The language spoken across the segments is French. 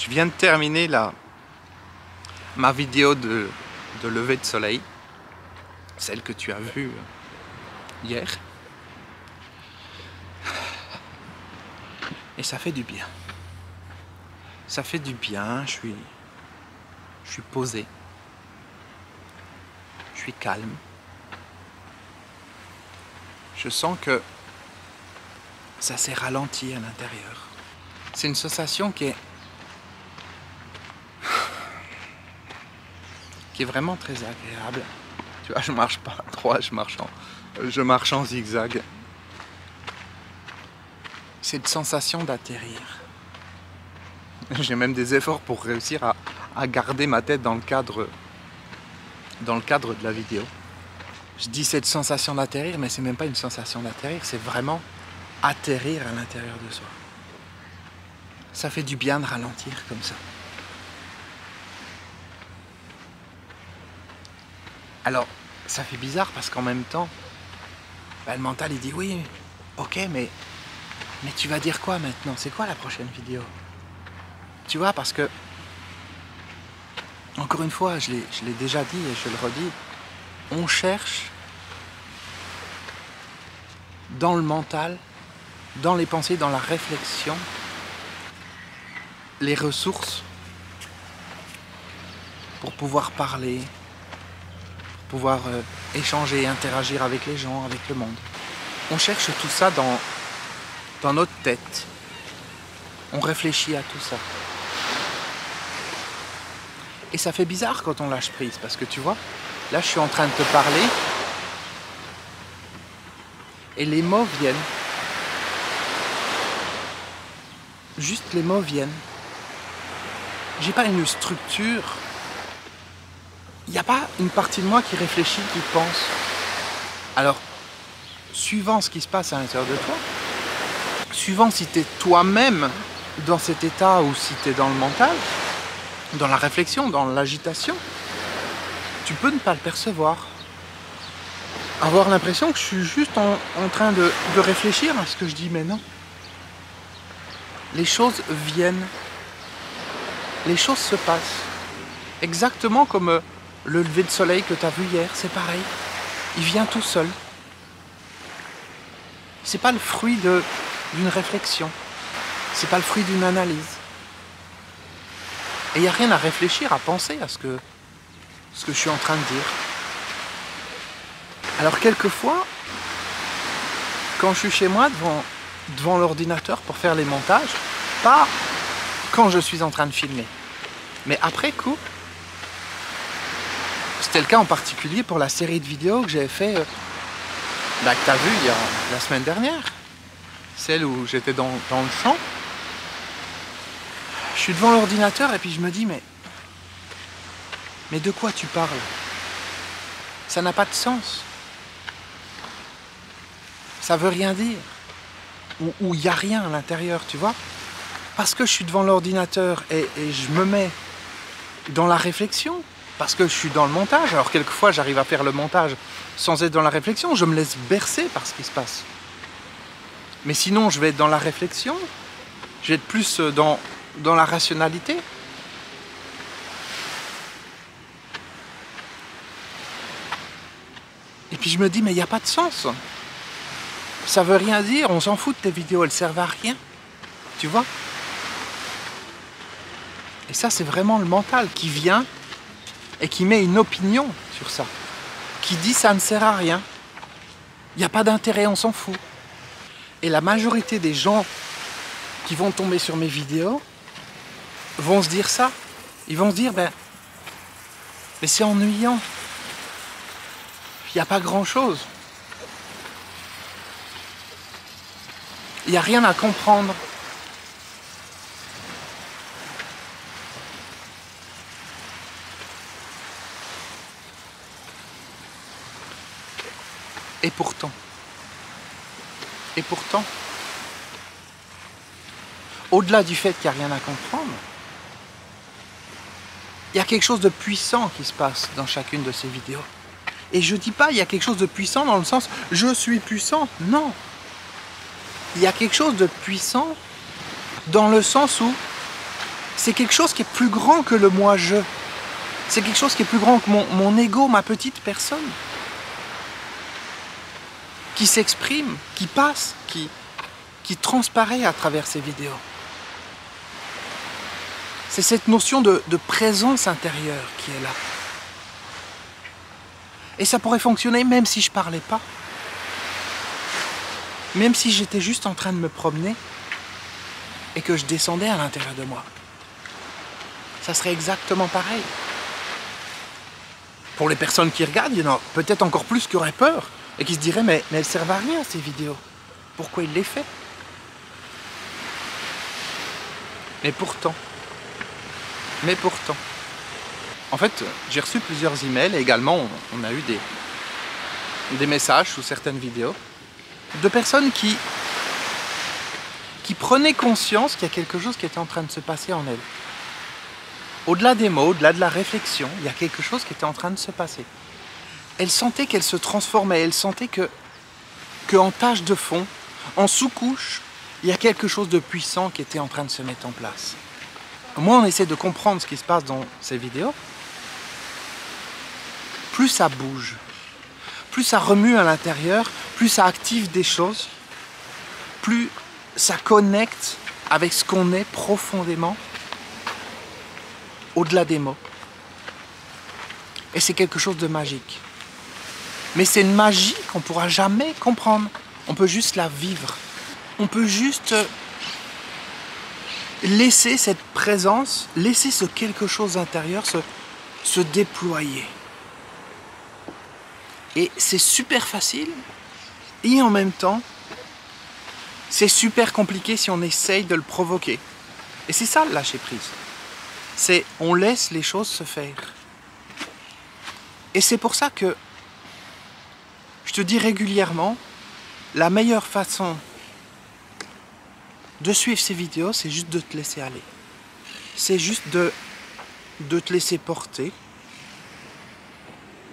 Je viens de terminer ma vidéo de lever de soleil, celle que tu as vue hier. Et ça fait du bien. Ça fait du bien, je suis posé. Je suis calme. Je sens que ça s'est ralenti à l'intérieur. C'est une sensation qui est vraiment très agréable. Tu vois, je marche pas à droite, je marche en zigzag. Cette sensation d'atterrir. J'ai même des efforts pour réussir à garder ma tête dans le cadre de la vidéo. Je dis cette sensation d'atterrir, mais c'est même pas une sensation d'atterrir, c'est vraiment atterrir à l'intérieur de soi. Ça fait du bien de ralentir comme ça. Alors, ça fait bizarre parce qu'en même temps, le mental il dit oui, ok, mais tu vas dire quoi maintenant? C'est quoi la prochaine vidéo? Tu vois, parce que, encore une fois, je l'ai déjà dit et je le redis, on cherche dans le mental, dans les pensées, dans la réflexion, les ressources pour pouvoir parler, pour pouvoir échanger, interagir avec les gens, avec le monde. On cherche tout ça dans notre tête. On réfléchit à tout ça. Et ça fait bizarre quand on lâche prise, parce que tu vois, là je suis en train de te parler, et les mots viennent. Juste les mots viennent. J'ai pas une structure. Il n'y a pas une partie de moi qui réfléchit, qui pense. Alors, suivant ce qui se passe à l'intérieur de toi, suivant si tu es toi-même dans cet état ou si tu es dans le mental, dans la réflexion, dans l'agitation, tu peux ne pas le percevoir. Avoir l'impression que je suis juste en train de réfléchir à ce que je dis, mais non. Les choses viennent. Les choses se passent. Exactement comme le lever de soleil que tu as vu hier, c'est pareil. Il vient tout seul. C'est pas le fruit d'une réflexion. C'est pas le fruit d'une analyse. Et il n'y a rien à réfléchir, à penser à ce que je suis en train de dire. Alors quelquefois, quand je suis chez moi devant l'ordinateur pour faire les montages, pas quand je suis en train de filmer, mais après coup, c'était le cas en particulier pour la série de vidéos que j'avais fait, que tu as vu la semaine dernière, celle où j'étais dans le champ. Je suis devant l'ordinateur et puis je me dis, mais de quoi tu parles? Ça n'a pas de sens. Ça veut rien dire. Ou il n'y a rien à l'intérieur, tu vois. Parce que je suis devant l'ordinateur et je me mets dans la réflexion, parce que je suis dans le montage. Alors quelquefois j'arrive à faire le montage sans être dans la réflexion, je me laisse bercer par ce qui se passe. Mais sinon je vais être dans la réflexion, je vais être plus dans la rationalité. Et puis je me dis, mais il n'y a pas de sens. Ça veut rien dire, on s'en fout de tes vidéos, elles servent à rien. Tu vois? Et ça, c'est vraiment le mental qui vient et qui met une opinion sur ça. Qui dit ça ne sert à rien. Il n'y a pas d'intérêt, on s'en fout. Et la majorité des gens qui vont tomber sur mes vidéos vont se dire ça. Ils vont se dire, mais c'est ennuyant. Il n'y a pas grand-chose. Il n'y a rien à comprendre. Et pourtant, au-delà du fait qu'il n'y a rien à comprendre, il y a quelque chose de puissant qui se passe dans chacune de ces vidéos. Et je ne dis pas il y a quelque chose de puissant dans le sens « je suis puissant ». Non. Il y a quelque chose de puissant dans le sens où c'est quelque chose qui est plus grand que le moi-je. C'est quelque chose qui est plus grand que mon ego, ma petite personne. Qui s'exprime, qui passe, qui transparaît à travers ces vidéos. C'est cette notion de présence intérieure qui est là. Et ça pourrait fonctionner même si je ne parlais pas. Même si j'étais juste en train de me promener et que je descendais à l'intérieur de moi. Ça serait exactement pareil. Pour les personnes qui regardent, il y en a peut-être encore plus qui auraient peur et qui se diraient mais elles ne servent à rien ces vidéos. Pourquoi il les fait? Mais pourtant, en fait, j'ai reçu plusieurs emails et également on a eu des messages sous certaines vidéos de personnes qui prenaient conscience qu'il y a quelque chose qui était en train de se passer en elles. Au-delà des mots, au-delà de la réflexion, il y a quelque chose qui était en train de se passer. Elles sentaient qu'elles se transformaient, elles sentaient qu'en tâche de fond, en sous-couche, il y a quelque chose de puissant qui était en train de se mettre en place. Moi, on essaie de comprendre ce qui se passe dans ces vidéos. Plus ça bouge, plus ça remue à l'intérieur, plus ça active des choses, plus ça connecte avec ce qu'on est profondément, au-delà des mots. Et c'est quelque chose de magique. Mais c'est une magie qu'on ne pourra jamais comprendre. On peut juste la vivre. On peut juste laisser cette présence, laisser ce quelque chose intérieur se déployer. Et c'est super facile et en même temps, c'est super compliqué si on essaye de le provoquer. Et c'est ça le lâcher prise. C'est on laisse les choses se faire. Et c'est pour ça que je te dis régulièrement, la meilleure façon de suivre ces vidéos, c'est juste de te laisser aller. C'est juste de te laisser porter,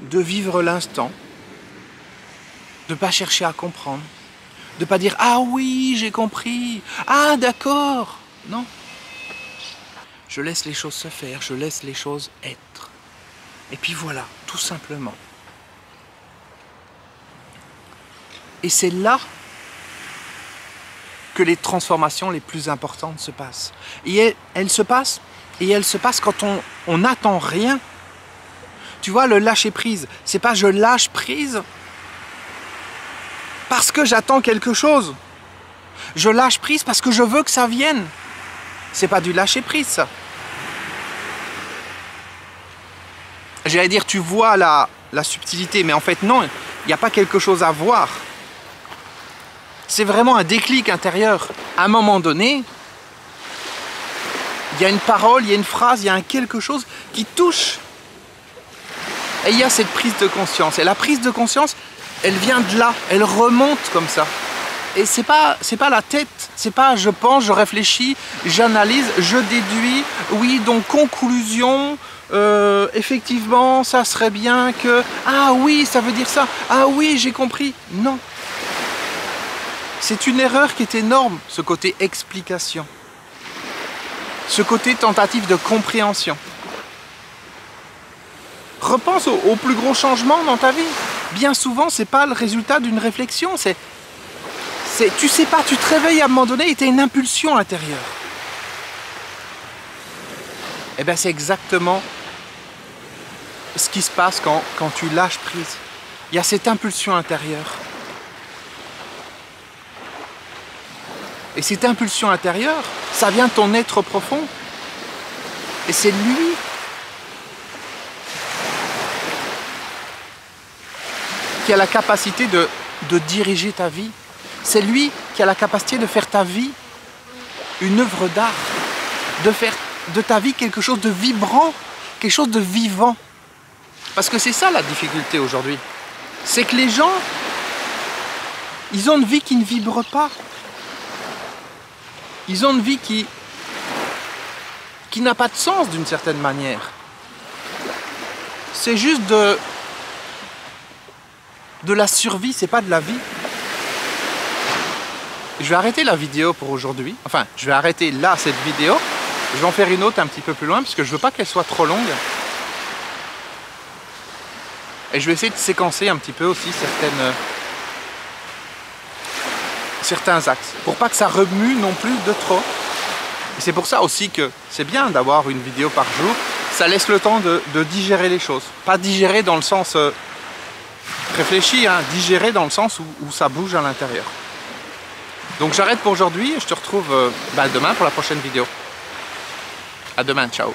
de vivre l'instant, de ne pas chercher à comprendre, de ne pas dire « Ah oui, j'ai compris, ah d'accord !» Non. Je laisse les choses se faire, je laisse les choses être. Et puis voilà, tout simplement. Et c'est là que les transformations les plus importantes se passent. Et elles se passent quand on n'attend rien. Tu vois, le lâcher prise, c'est pas je lâche prise parce que j'attends quelque chose. Je lâche prise parce que je veux que ça vienne. C'est pas du lâcher prise, ça. J'allais dire, tu vois la subtilité, mais en fait, non, il n'y a pas quelque chose à voir. C'est vraiment un déclic intérieur. À un moment donné, il y a une parole, il y a une phrase, il y a un quelque chose qui touche. Et il y a cette prise de conscience. Et la prise de conscience, elle vient de là, elle remonte comme ça. Et c'est pas la tête, c'est pas je pense, je réfléchis, j'analyse, je déduis. Oui, donc conclusion, effectivement, ça serait bien que... Ah oui, ça veut dire ça. Ah oui, j'ai compris. Non. C'est une erreur qui est énorme, ce côté explication. Ce côté tentative de compréhension. Repense au plus gros changement dans ta vie. Bien souvent, c'est pas le résultat d'une réflexion, tu sais pas, tu te réveilles à un moment donné et tu as une impulsion intérieure. Et bien c'est exactement ce qui se passe quand tu lâches prise. Il y a cette impulsion intérieure. Et cette impulsion intérieure, ça vient de ton être profond. Et c'est lui qui a la capacité de diriger ta vie. C'est lui qui a la capacité de faire ta vie une œuvre d'art, de faire de ta vie quelque chose de vibrant, quelque chose de vivant. Parce que c'est ça la difficulté aujourd'hui. C'est que les gens, ils ont une vie qui ne vibre pas. Ils ont une vie qui n'a pas de sens d'une certaine manière. C'est juste de la survie, c'est pas de la vie. Je vais arrêter la vidéo pour aujourd'hui. Enfin, je vais arrêter là cette vidéo. Je vais en faire une autre un petit peu plus loin parce que je veux pas qu'elle soit trop longue. Et je vais essayer de séquencer un petit peu aussi certains axes pour pas que ça remue non plus de trop. Et c'est pour ça aussi que c'est bien d'avoir une vidéo par jour. Ça laisse le temps de digérer les choses. Pas digérer dans le sens réfléchi, hein, digérer dans le sens où ça bouge à l'intérieur. Donc j'arrête pour aujourd'hui et je te retrouve demain pour la prochaine vidéo. À demain, ciao.